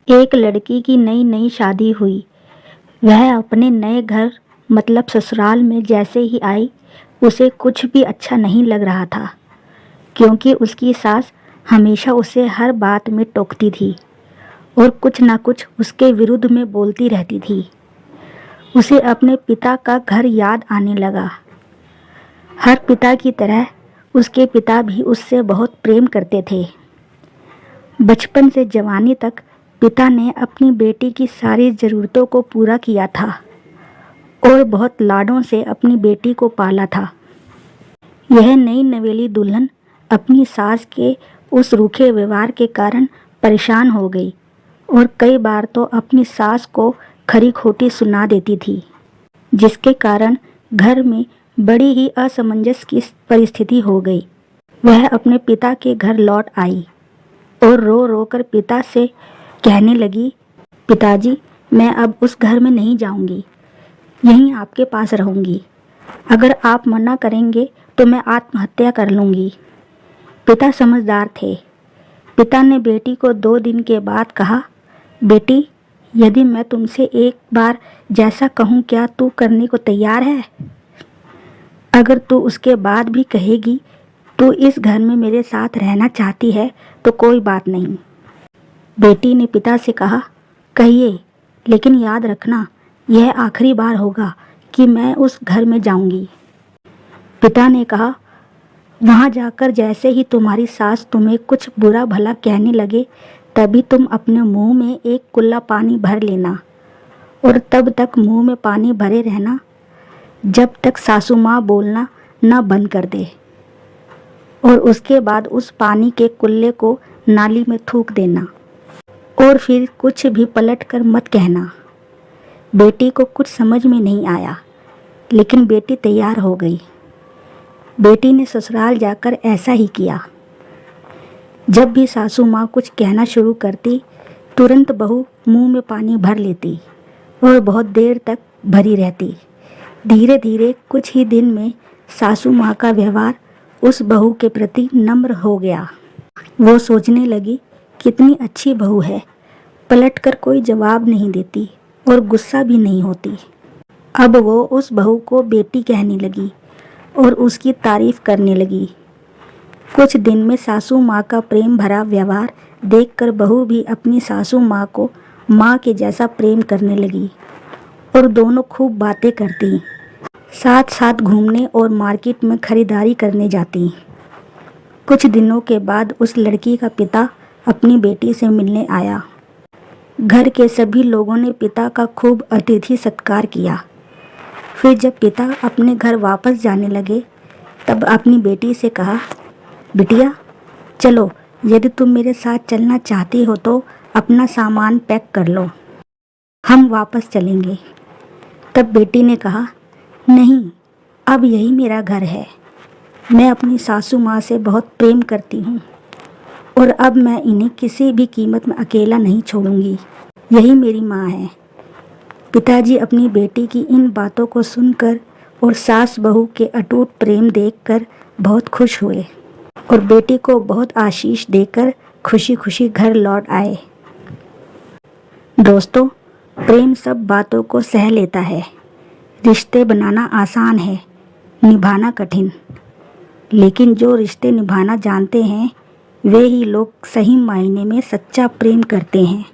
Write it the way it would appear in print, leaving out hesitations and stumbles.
एक लड़की की नई नई शादी हुई। वह अपने नए घर मतलब ससुराल में जैसे ही आई उसे कुछ भी अच्छा नहीं लग रहा था, क्योंकि उसकी सास हमेशा उसे हर बात में टोकती थी और कुछ ना कुछ उसके विरुद्ध में बोलती रहती थी। उसे अपने पिता का घर याद आने लगा। हर पिता की तरह उसके पिता भी उससे बहुत प्रेम करते थे। बचपन से जवानी तक पिता ने अपनी बेटी की सारी ज़रूरतों को पूरा किया था और बहुत लाडों से अपनी बेटी को पाला था। यह नई नवेली दुल्हन अपनी सास के उस रूखे व्यवहार के कारण परेशान हो गई और कई बार तो अपनी सास को खरी खोटी सुना देती थी, जिसके कारण घर में बड़ी ही असमंजस की परिस्थिति हो गई। वह अपने पिता के घर लौट आई और रो रो कर पिता से कहने लगी, पिताजी, मैं अब उस घर में नहीं जाऊंगी, यहीं आपके पास रहूंगी। अगर आप मना करेंगे तो मैं आत्महत्या कर लूंगी। पिता समझदार थे। पिता ने बेटी को 2 दिन के बाद कहा, बेटी, यदि मैं तुमसे एक बार जैसा कहूँ क्या तू करने को तैयार है? अगर तू उसके बाद भी कहेगी तू इस घर में मेरे साथ रहना चाहती है तो कोई बात नहीं। बेटी ने पिता से कहा, कहिए, लेकिन याद रखना यह आखिरी बार होगा कि मैं उस घर में जाऊंगी। पिता ने कहा, वहां जाकर जैसे ही तुम्हारी सास तुम्हें कुछ बुरा भला कहने लगे तभी तुम अपने मुंह में एक कुल्ला पानी भर लेना और तब तक मुंह में पानी भरे रहना जब तक सासू माँ बोलना न बंद कर दे, और उसके बाद उस पानी के कुल्ले को नाली में थूक देना और फिर कुछ भी पलट कर मत कहना। बेटी को कुछ समझ में नहीं आया, लेकिन बेटी तैयार हो गई। बेटी ने ससुराल जाकर ऐसा ही किया। जब भी सासू माँ कुछ कहना शुरू करती, तुरंत बहू मुंह में पानी भर लेती और बहुत देर तक भरी रहती। धीरे धीरे कुछ ही दिन में सासू माँ का व्यवहार उस बहू के प्रति नम्र हो गया। वो सोचने लगी, कितनी अच्छी बहू है, पलटकर कोई जवाब नहीं देती और गुस्सा भी नहीं होती। अब वो उस बहू को बेटी कहने लगी और उसकी तारीफ करने लगी। कुछ दिन में सासू माँ का प्रेम भरा व्यवहार देखकर बहू भी अपनी सासू माँ को माँ के जैसा प्रेम करने लगी और दोनों खूब बातें करती, साथ साथ घूमने और मार्केट में खरीदारी करने जाती। कुछ दिनों के बाद उस लड़की का पिता अपनी बेटी से मिलने आया। घर के सभी लोगों ने पिता का खूब अतिथि सत्कार किया। फिर जब पिता अपने घर वापस जाने लगे तब अपनी बेटी से कहा, बिटिया, चलो, यदि तुम मेरे साथ चलना चाहती हो तो अपना सामान पैक कर लो, हम वापस चलेंगे। तब बेटी ने कहा, नहीं, अब यही मेरा घर है। मैं अपनी सासू माँ से बहुत प्रेम करती हूँ और अब मैं इन्हें किसी भी कीमत में अकेला नहीं छोड़ूंगी। यही मेरी माँ है। पिताजी अपनी बेटी की इन बातों को सुनकर और सास बहू के अटूट प्रेम देखकर बहुत खुश हुए और बेटी को बहुत आशीष देकर खुशी खुशी घर लौट आए। दोस्तों, प्रेम सब बातों को सह लेता है। रिश्ते बनाना आसान है, निभाना कठिन। लेकिन जो रिश्ते निभाना जानते हैं वे ही लोग सही मायने में सच्चा प्रेम करते हैं।